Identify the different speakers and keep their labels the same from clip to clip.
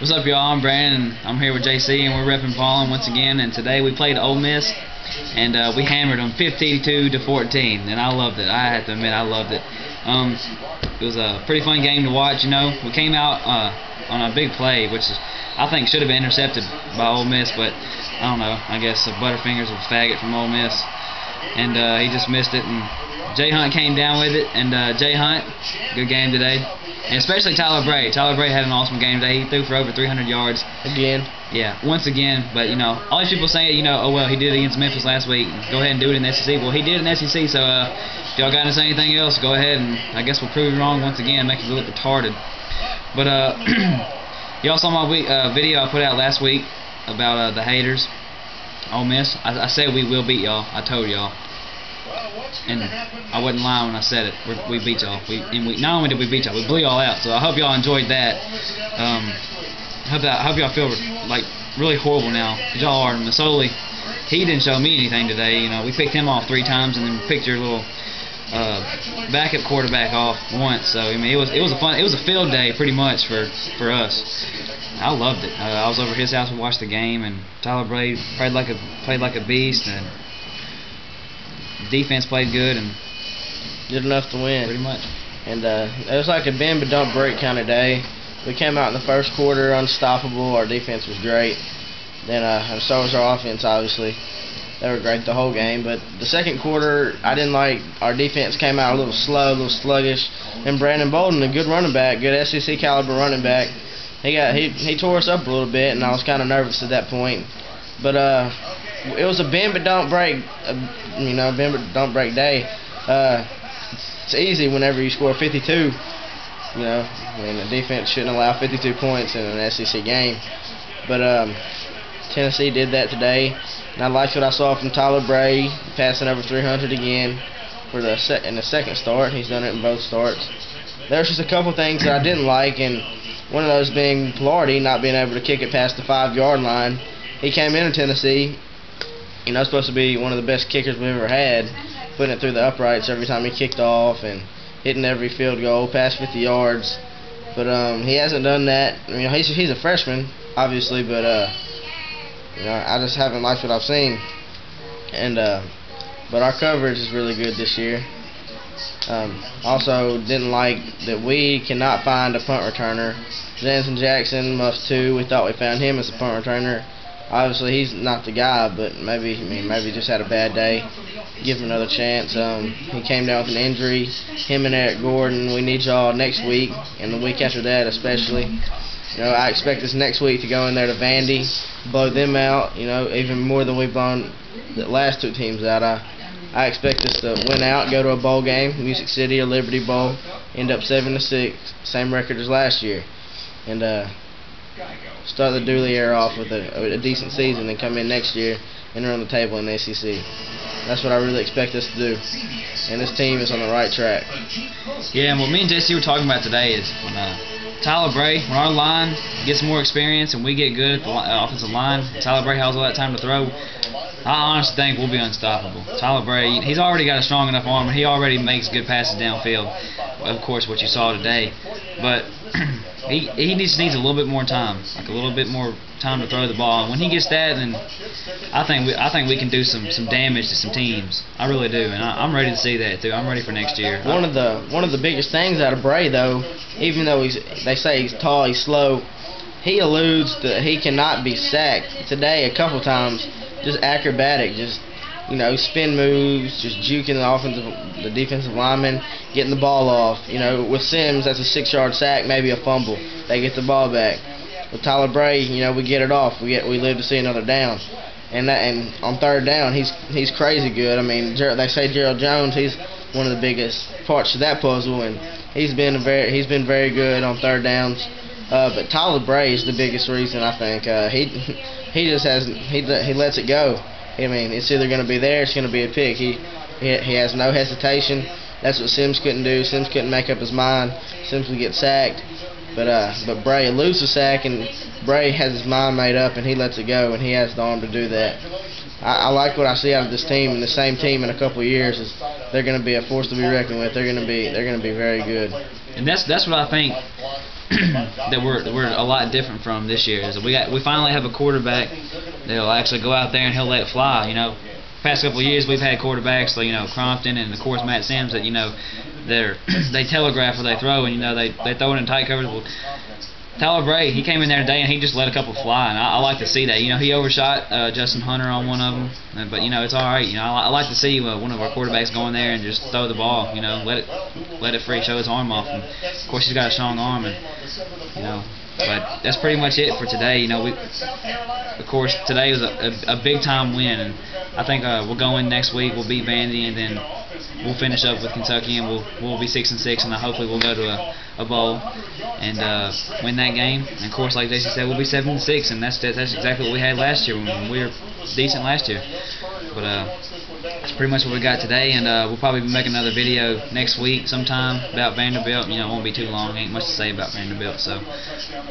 Speaker 1: What's up, y'all? I'm Brandon. I'm here with JC, and we're repping Vollin once again. And today we played Ole Miss, and we hammered them 52-14, and I loved it. I have to admit, I loved it. It was a pretty fun game to watch. You know, we came out on a big play, which I think should have been intercepted by Ole Miss, but I don't know. I guess Butterfingers was a faggot from Ole Miss, and he just missed it. And Jay Hunt came down with it, and Jay Hunt, good game today. And especially Tyler Bray. Tyler Bray had an awesome game today. He threw for over 300 yards.
Speaker 2: Again.
Speaker 1: Yeah, once again. But, you know, all these people saying, you know, oh, well, he did it against Memphis last week. Go ahead and do it in the SEC. Well, he did it in the SEC, so if y'all got to say anything else, go ahead, and I guess we'll prove you wrong once again, make you look retarded. But y'all saw my video I put out last week about the haters. Ole Miss. I said we will beat y'all. I told y'all. And I wasn't lying when I said it. We beat y'all. Not only did we beat y'all, we blew y'all out. So I hope y'all enjoyed that. I hope y'all feel like really horrible now, because y'all are. MISS-Vollin, he didn't show me anything today. You know, we picked him off 3 times, and then we picked your little backup quarterback off once. So I mean, it was a field day pretty much for us. I loved it. I was over at his house and watched the game, and Tyler Bray played like a beast, and defense played good and
Speaker 2: did enough to win.
Speaker 1: Pretty much.
Speaker 2: And it was like a bend but don't break kind of day. We came out in the first quarter unstoppable. Our defense was great. Then and so was our offense, obviously. They were great the whole game. But the second quarter, I didn't like. Our defense came out a little slow, a little sluggish. And Brandon Bolden, a good running back, good SEC caliber running back, he tore us up a little bit, and I was kind of nervous at that point. But it was a bend but don't break, bend but don't break day. It's easy whenever you score 52. You know, I mean, the defense shouldn't allow 52 points in an SEC game. But Tennessee did that today, and I liked what I saw from Tyler Bray, passing over 300 again in the second start. He's done it in both starts. There's just a couple things that I didn't like, and one of those being Pilardi not being able to kick it past the 5-yard line. He came into Tennessee, you know, supposed to be one of the best kickers we've ever had, putting it through the uprights every time he kicked off and hitting every field goal past 50 yards. But he hasn't done that. I mean, he's a freshman, obviously, but you know, I just haven't liked what I've seen. And but our coverage is really good this year. Also didn't like that we cannot find a punt returner. Jansen Jackson, Muff 2, we thought we found him as a punt returner. Obviously, he's not the guy, but maybe just had a bad day. Give him another chance. He came down with an injury. Him and Eric Gordon, we need y'all next week, and the week after that especially. You know, I expect us next week to go in there to Vandy, blow them out. You know, even more than we've blown the last 2 teams out. I expect us to win out, go to a bowl game, Music City or Liberty Bowl, end up 7-6, same record as last year, and start the Dooley era off with a decent season, and come in next year and run the table in the SEC. That's what I really expect us to do, and this team is on the right track.
Speaker 1: Yeah, and what me and JC were talking about today is when Tyler Bray, when our line gets more experience and we get good at the offensive line, Tyler Bray has all that time to throw, I honestly think we'll be unstoppable. Tyler Bray, he's already got a strong enough arm, and he already makes good passes downfield. Of course, what you saw today, but he just needs a little bit more time, like a little bit more time to throw the ball. And when he gets that, then I think we can do some damage to some teams. I really do, and I'm ready to see that too. I'm ready for next year.
Speaker 2: One of the biggest things out of Bray, though, even though they say he's tall, he's slow, he alludes that he cannot be sacked. Today, a couple times, just acrobatic, just, you know, spin moves, just juking the defensive lineman, getting the ball off. You know, with Sims, that's a 6-yard sack, maybe a fumble. They get the ball back. With Tyler Bray, you know, we get it off. We live to see another down. And on 3rd down, he's crazy good. I mean, they say Gerald Jones, he's one of the biggest parts of that puzzle, and he's been very good on 3rd downs. But Tyler Bray is the biggest reason, I think. He lets it go. I mean, it's either going to be there, it's going to be a pick. He has no hesitation. That's what Sims couldn't do. Sims couldn't make up his mind. Sims would get sacked. But Bray loses a sack, and Bray has his mind made up, and he lets it go, and he has the arm to do that. I like what I see out of this team, and the same team in a couple of years is they're going to be a force to be reckoned with. They're going to be very good.
Speaker 1: And that's what I think that we're a lot different from this year is we finally have a quarterback that'll actually go out there and he'll let it fly. You know, past couple of years we've had quarterbacks like, you know, Crompton and of course Matt Sims that, you know, they telegraph where they throw, and you know they throw it in tight coverage. Well, Tyler Bray, he came in there today and he just let a couple fly, and I like to see that. You know, he overshot Justin Hunter on one of them, but you know it's all right. You know, I like to see one of our quarterbacks go in there and just throw the ball. You know, let it free, show his arm off. And of course he's got a strong arm, and you know. But that's pretty much it for today. You know, of course today was a big time win, and I think we'll go in next week. We'll beat Vandy, and then we'll finish up with Kentucky, and we'll be 6-6, and hopefully we'll go to a bowl and win that game. And of course, like JC said, we'll be 7-6, and that's exactly what we had last year when we were decent last year. But that's pretty much what we got today, and we'll probably be making another video next week sometime about Vanderbilt. You know, it won't be too long. Ain't much to say about Vanderbilt. So,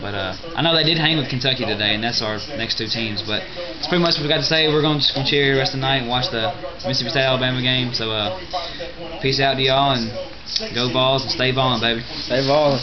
Speaker 1: but I know they did hang with Kentucky today, and that's our next two teams. But it's pretty much what we got to say. We're just gonna cheer the rest of the night and watch the Mississippi State Alabama game. So, peace out to y'all, and go Vols and stay ballin', baby.
Speaker 2: Stay ballin'.